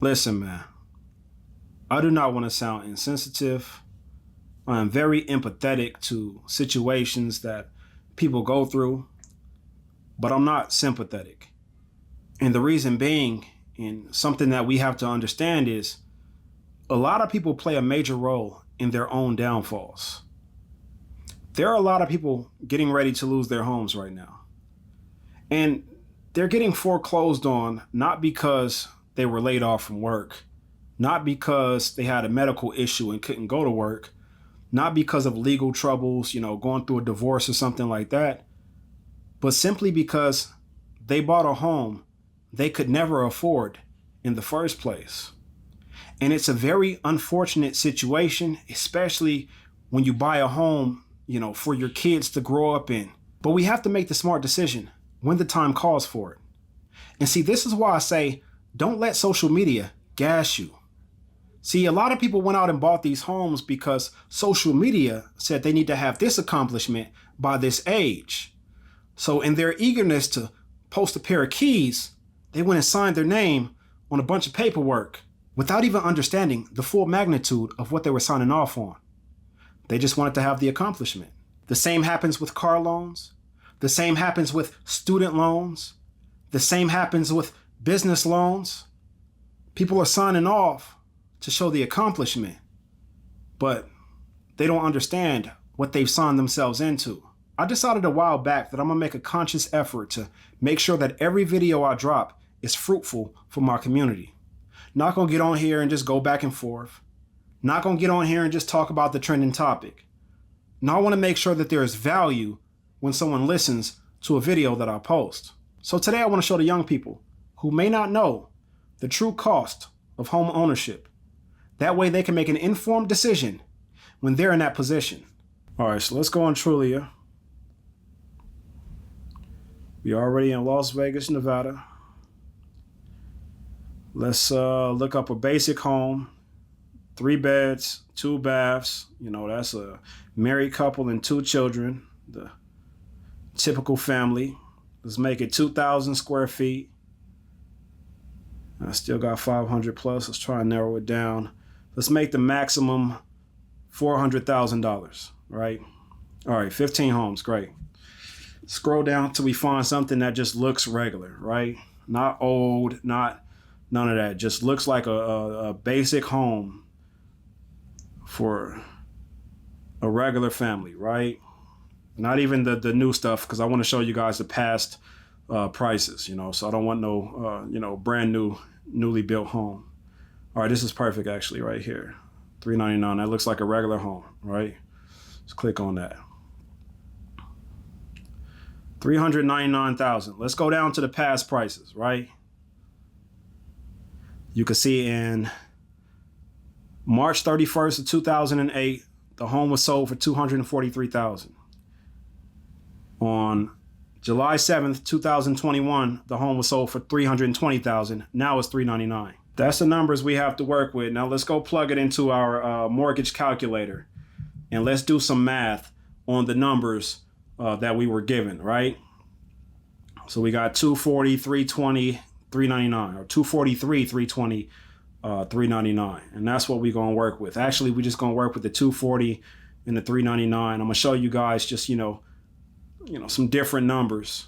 Listen, man, I do not want to sound insensitive. I am very empathetic to situations that people go through, but I'm not sympathetic. And the reason being, and something that we have to understand is a lot of people play a major role in their own downfalls. There are a lot of people getting ready to lose their homes right now. And they're getting foreclosed on not because they were laid off from work, not because they had a medical issue and couldn't go to work, not because of legal troubles, going through a divorce or something like that, but simply because they bought a home they could never afford in the first place. And it's a very unfortunate situation, especially when you buy a home, for your kids to grow up in. But we have to make the smart decision when the time calls for it. And see, this is why I say, don't let social media gas you. See, a lot of people went out and bought these homes because social media said they need to have this accomplishment by this age. So in their eagerness to post a pair of keys, they went and signed their name on a bunch of paperwork without even understanding the full magnitude of what they were signing off on. They just wanted to have the accomplishment. The same happens with car loans. The same happens with student loans. The same happens with business loans. People are signing off to show the accomplishment, but they don't understand what they've signed themselves into. I decided a while back that I'm gonna make a conscious effort to make sure that every video I drop is fruitful for my community. Not gonna get on here and just go back and forth. Not gonna get on here and just talk about the trending topic. Now I wanna make sure that there is value when someone listens to a video that I post. So today I wanna show the young people who may not know the true cost of home ownership. That way they can make an informed decision when they're in that position. All right, so let's go on Trulia. We are already in Las Vegas, Nevada. Let's look up a basic home, 3 beds, 2 baths. That's a married couple and 2 children, the typical family. Let's make it 2,000 square feet. I still got 500 plus. Let's try and narrow it down. Let's make the maximum $400,000, right? All right, 15 homes, great. Scroll down till we find something that just looks regular, right? Not old, not none of that. Just looks like a basic home for a regular family, right? Not even the new stuff, because I want to show you guys the past prices, so I don't want no, brand new, newly built home. All right, this is perfect actually right here. $399, that looks like a regular home, right? Let's click on that. $399,000. Let's go down to the past prices, right? You can see in March 31st of 2008, the home was sold for $243,000. On July 7th, 2021, the home was sold for $320,000. Now it's $399,000. That's the numbers we have to work with. Now let's go plug it into our mortgage calculator and let's do some math on the numbers that we were given, right? So we got 240, 320, 399, or 243, 320, 399. And that's what we're going to work with. Actually, we're just going to work with the 240 and the 399. I'm going to show you guys just, some different numbers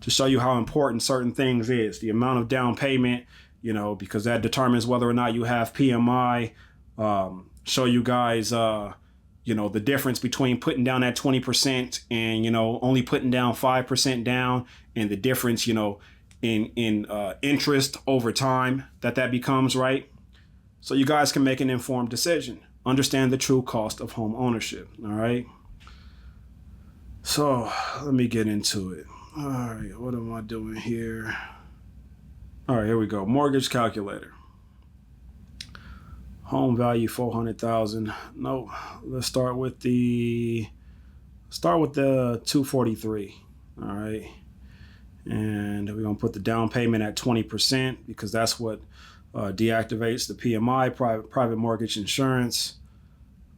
to show you how important certain things is. The amount of down payment, because that determines whether or not you have PMI. Show you guys, the difference between putting down that 20% and, only putting down 5% down, and the difference, in interest over time that becomes, right? So you guys can make an informed decision. Understand the true cost of home ownership, all right? So let me get into it. All right, what am I doing here? All right, here we go. Mortgage calculator. Home value 400,000. No, let's start with the 243. All right, and we're gonna put the down payment at 20% because that's what deactivates the PMI, private mortgage insurance.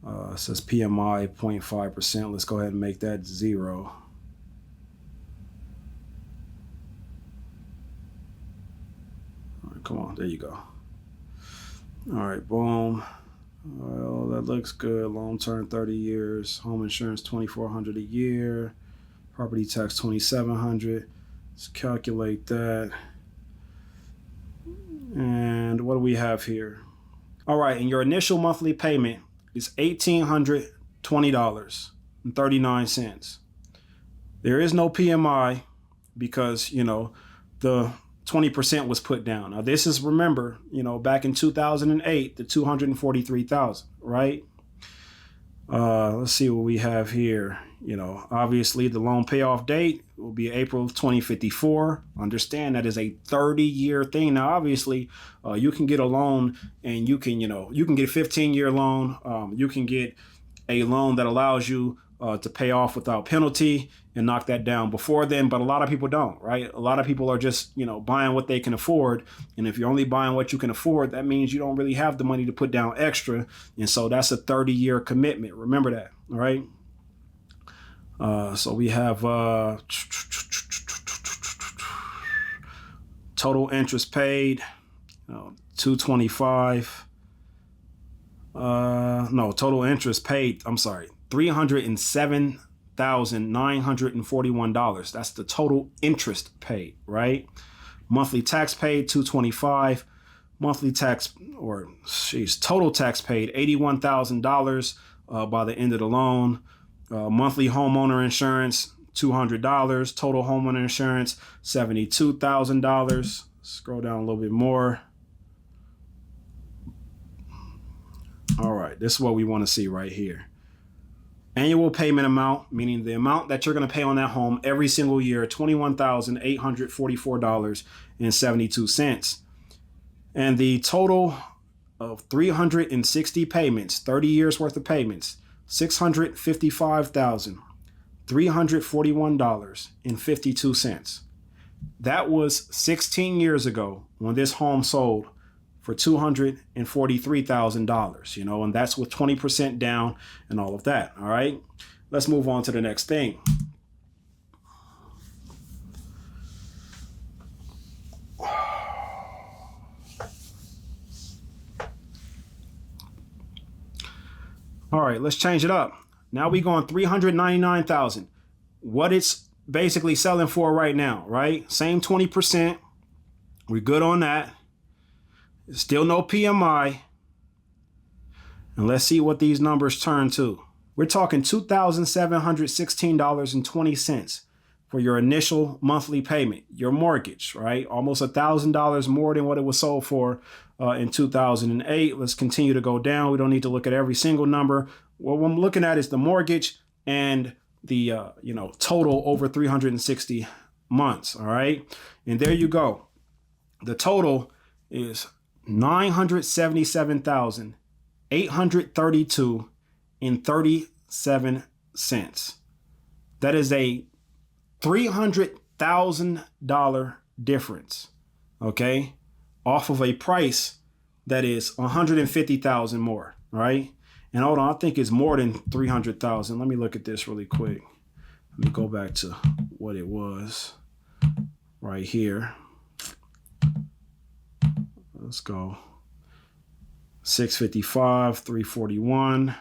It says PMI 0.5%. Let's go ahead and make that 0. Come on, there you go. All right, boom. Well, that looks good. Long term, 30 years. Home insurance, $2,400 a year. Property tax, $2,700. Let's calculate that. And what do we have here? All right, and your initial monthly payment is $1,820.39. There is no PMI because, you know, the 20% was put down. Now this is, remember, you know, back in 2008, the 243,000, right? Let's see what we have here. You know, obviously the loan payoff date will be April of 2054. Understand that is a 30-year thing. Now, obviously, you can get a loan and you can, you know, you can get a 15-year loan. You can get a loan that allows you to pay off without penalty and knock that down before then. But a lot of people don't, right? A lot of people are just, you know, buying what they can afford. And if you're only buying what you can afford, that means you don't really have the money to put down extra. And so that's a 30-year commitment. Remember that, all right? So we have total interest paid, $225. No, total interest paid, I'm sorry, $307,941. That's the total interest paid, right? Monthly tax paid, $225. Monthly tax, total tax paid, $81,000 by the end of the loan. Monthly homeowner insurance, $200. Total homeowner insurance, $72,000. Scroll down a little bit more. All right, this is what we want to see right here. Annual payment amount, meaning the amount that you're going to pay on that home every single year, $21,844.72. And the total of 360 payments, 30 years worth of payments, $655,341.52. That was 16 years ago when this home sold for $243,000, you know, and that's with 20% down and all of that. All right, let's move on to the next thing. All right, let's change it up. Now we going $399,000. What it's basically selling for right now, right? Same 20%. We're good on that. Still no PMI. And let's see what these numbers turn to. We're talking $2,716.20 for your initial monthly payment, your mortgage, right? Almost $1,000 more than what it was sold for in 2008. Let's continue to go down. We don't need to look at every single number. What I'm looking at is the mortgage and the total over 360 months. All right, and there you go. The total is $977,832.37. That is a $300,000 difference, okay, off of a price that is $150,000 more, right? And hold on, I think it's more than 300,000. Let me look at this really quick. Let me go back to what it was right here. Let's go. 655, 341.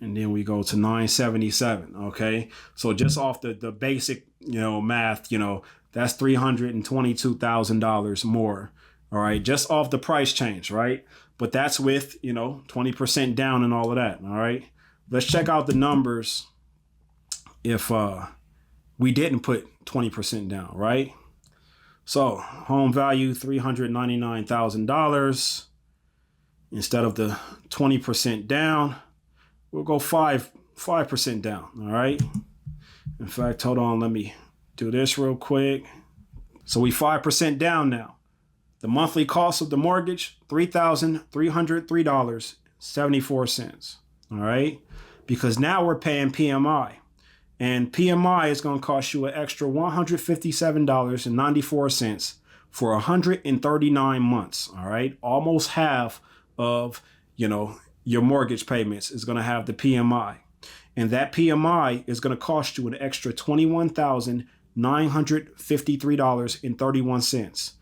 And then we go to 977. Okay. So just off the basic, math, that's $322,000 more. All right. Just off the price change. Right. But that's with, 20% down and all of that. All right. Let's check out the numbers if we didn't put 20% down. Right. So home value, $399,000. Instead of the 20% down, we'll go 5% down. All right. In fact, hold on. Let me do this real quick. So we 5% down now. The monthly cost of the mortgage, $3,303.74. All right. Because now we're paying PMI. And PMI is going to cost you an extra $157.94 for 139 months. All right. Almost half of, your mortgage payments is going to have the PMI. And that PMI is going to cost you an extra $21,000 $953.31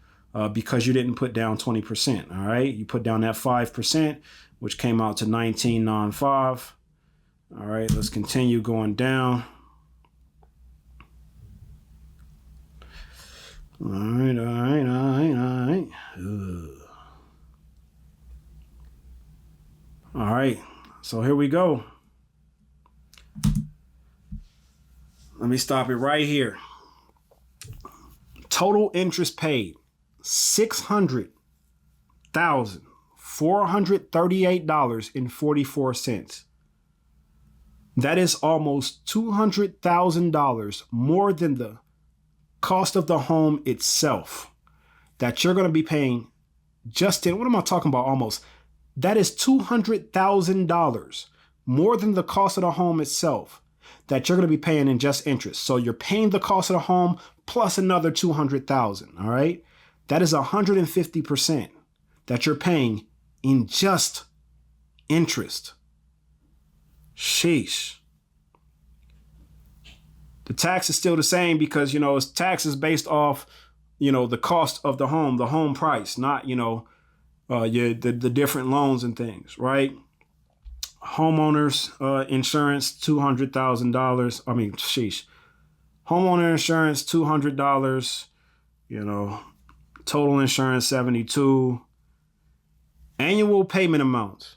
because you didn't put down 20%. All right. You put down that 5%, which came out to $19.95. All right. Let's continue going down. All right. All right. So here we go. Let me stop it right here. Total interest paid, $600,438.44. That is almost $200,000 more than the cost of the home itself that you're going to be paying just in, what am I talking about? Almost. That is $200,000 more than the cost of the home itself that you're going to be paying in just interest. So you're paying the cost of the home plus another $200,000. All right. That is 150% that you're paying in just interest. Sheesh. The tax is still the same because, it's taxes based off, the cost of the home price, not, the different loans and things, right? Homeowners insurance, $200,000. I mean, sheesh. Homeowner insurance, $200, total insurance, $72. Annual payment amounts,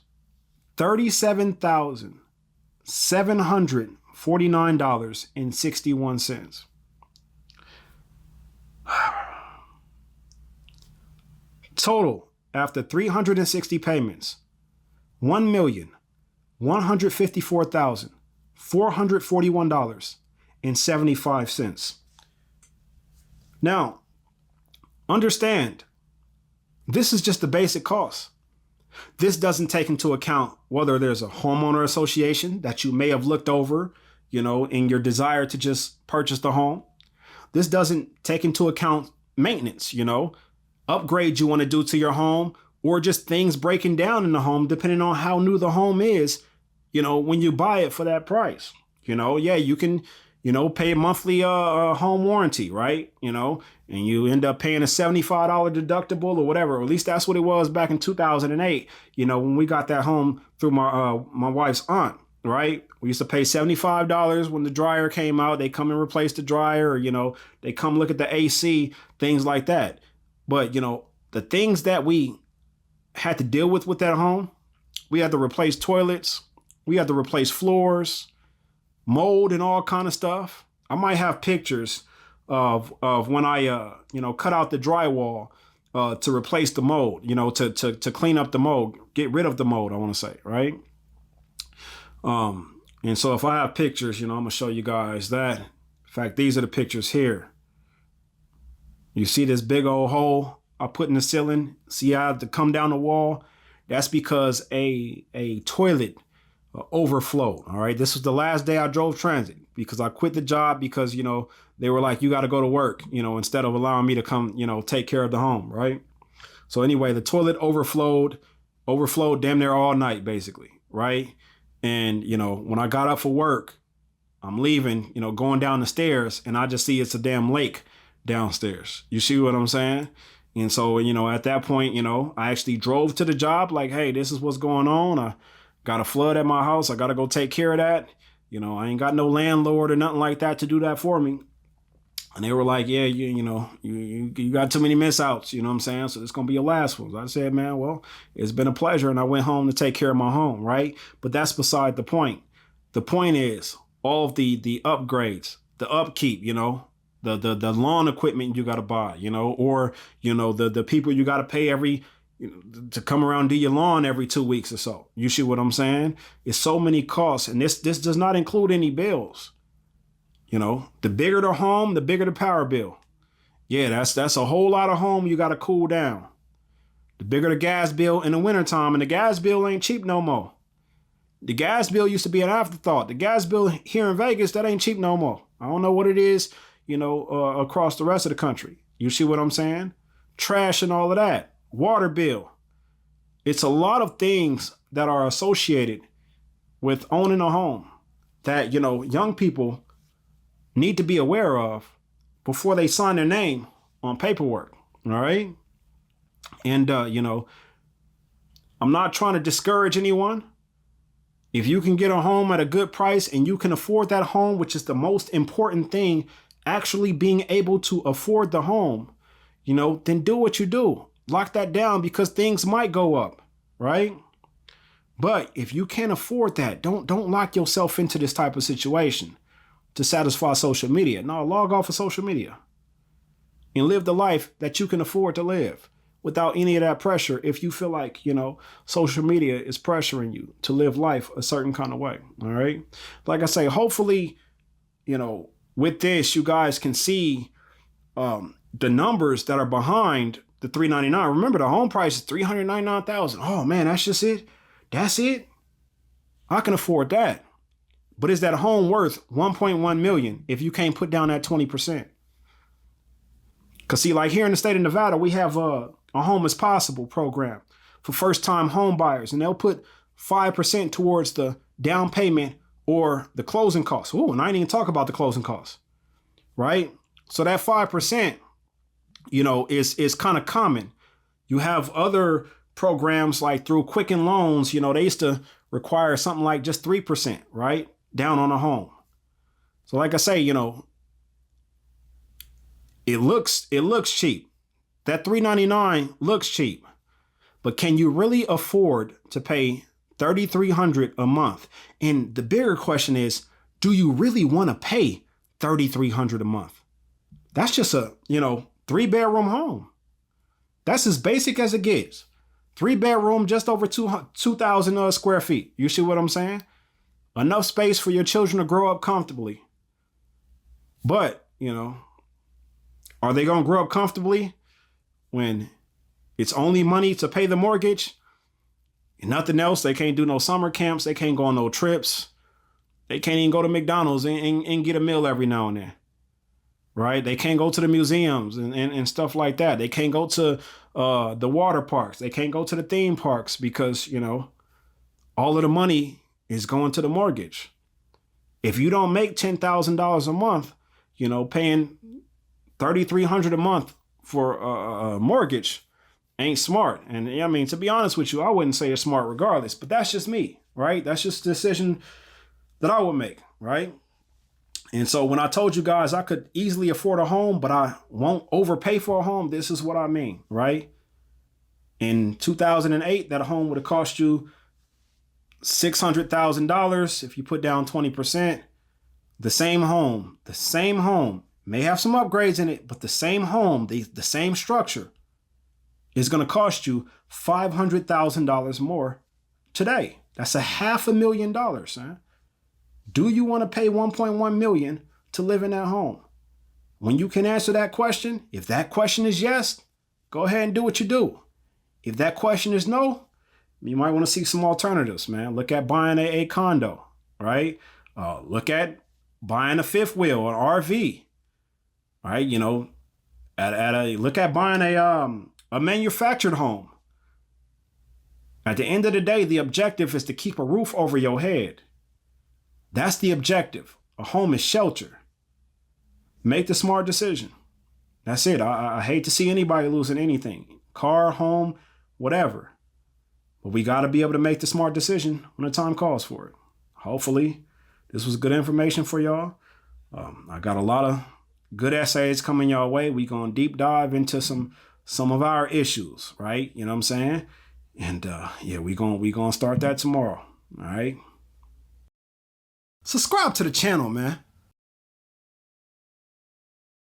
$37,749.61. Total after 360 payments, $1,154,441.75. Now, understand, this is just the basic cost. This doesn't take into account whether there's a homeowner association that you may have looked over, in your desire to just purchase the home. This doesn't take into account maintenance, upgrades you want to do to your home, or just things breaking down in the home, depending on how new the home is, when you buy it for that price. You can, pay a monthly home warranty, right? And you end up paying a $75 deductible or whatever. Or at least that's what it was back in 2008, when we got that home through my wife's aunt, right? We used to pay $75 when the dryer came out. They come and replace the dryer, or, they come look at the AC, things like that. But, the things that we had to deal with that home, we had to replace toilets. We had to replace floors, mold, and all kind of stuff. I might have pictures of when I, cut out the drywall to replace the mold, to clean up the mold, get rid of the mold, I want to say, right? And so if I have pictures, I'm going to show you guys that. In fact, these are the pictures here. You see this big old hole I put in the ceiling? See how I had to come down the wall? That's because a toilet overflowed. All right. This was the last day I drove transit because I quit the job because, they were like, you got to go to work, instead of allowing me to come, take care of the home. Right. So anyway, the toilet overflowed damn near all night, basically. Right. And, when I got up for work, I'm leaving, going down the stairs, and I just see it's a damn lake downstairs. You see what I'm saying? And so, at that point, I actually drove to the job like, hey, this is what's going on. I got a flood at my house. I got to go take care of that. I ain't got no landlord or nothing like that to do that for me. And they were like, yeah, you got too many miss outs. You know what I'm saying? So it's going to be your last one. So I said, man, well, it's been a pleasure. And I went home to take care of my home. Right. But that's beside the point. The point is all of the upgrades, the upkeep, the lawn equipment you got to buy, or, the people you got to pay to come around and do your lawn every 2 weeks or so. You see what I'm saying? It's so many costs. And this does not include any bills. The bigger the home, the bigger the power bill. Yeah, that's a whole lot of home you got to cool down. The bigger the gas bill in the wintertime, and the gas bill ain't cheap no more. The gas bill used to be an afterthought. The gas bill here in Vegas, that ain't cheap no more. I don't know what it is, across the rest of the country. You see what I'm saying? Trash and all of that. Water bill. It's a lot of things that are associated with owning a home that, young people need to be aware of before they sign their name on paperwork. All right. And, you know, I'm not trying to discourage anyone. If you can get a home at a good price and you can afford that home, which is the most important thing, actually being able to afford the home, you know, then do what you do. Lock that down because things might go up, right? But if you can't afford that, don't lock yourself into this type of situation to satisfy social media. No, log off of social media and live the life that you can afford to live without any of that pressure. If you feel like, you know, social media is pressuring you to live life a certain kind of way. All right. Like I say, hopefully, you know, with this, you guys can see the numbers that are behind the $399. Remember, the home price is $399,000. Oh man, that's just it. That's it. I can afford that. But is that home worth $1.1 million if you can't put down that 20%? Because see, like here in the state of Nevada, we have a Home is Possible program for first-time home buyers, and they'll put 5% towards the down payment or the closing costs. Oh, and I didn't even talk about the closing costs, right? So that 5%, you know, is kind of common. You have other programs like through Quicken Loans, you know, they used to require something like just 3%, right? Down on a home. So like I say, you know, it looks cheap. That $399 looks cheap, but can you really afford to pay $3,300 a month? And the bigger question is, do you really want to pay $3,300 a month? That's just a, you know, 3-bedroom home. That's as basic as it gets. 3-bedroom, just over 2,000 square feet. You see what I'm saying? Enough space for your children to grow up comfortably. But, you know, are they going to grow up comfortably when it's only money to pay the mortgage and nothing else? They can't do no summer camps. They can't go on no trips. They can't even go to McDonald's and get a meal every now and then. Right? They can't go to the museums and stuff like that. They can't go to the water parks. They can't go to the theme parks because, you know, all of the money is going to the mortgage. If you don't make $10,000 a month, you know, paying $3,300 a month for a mortgage ain't smart. And I mean, to be honest with you, I wouldn't say it's smart regardless, but that's just me, right? That's just a decision that I would make, right? And so when I told you guys I could easily afford a home, but I won't overpay for a home, this is what I mean, right? In 2008, that home would have cost you $600,000 if you put down 20%. The same home may have some upgrades in it, but the same home, the same structure is going to cost you $500,000 more today. That's $500,000, huh? Do you want to pay $1.1 million to live in that home? When you can answer that question, if that question is yes, go ahead and do what you do. If that question is no, you might want to see some alternatives, man. Look at buying a condo, right? Look at buying a fifth wheel, an RV, right? You know, look at buying a manufactured home. At the end of the day, the objective is to keep a roof over your head. That's the objective. A home is shelter. Make the smart decision. That's it. I hate to see anybody losing anything. Car, home, whatever. But we got to be able to make the smart decision when the time calls for it. Hopefully, this was good information for y'all. I got a lot of good essays coming your way. We going to deep dive into some of our issues, right? You know what I'm saying? And yeah, we going to start that tomorrow. All right. Subscribe to the channel, man.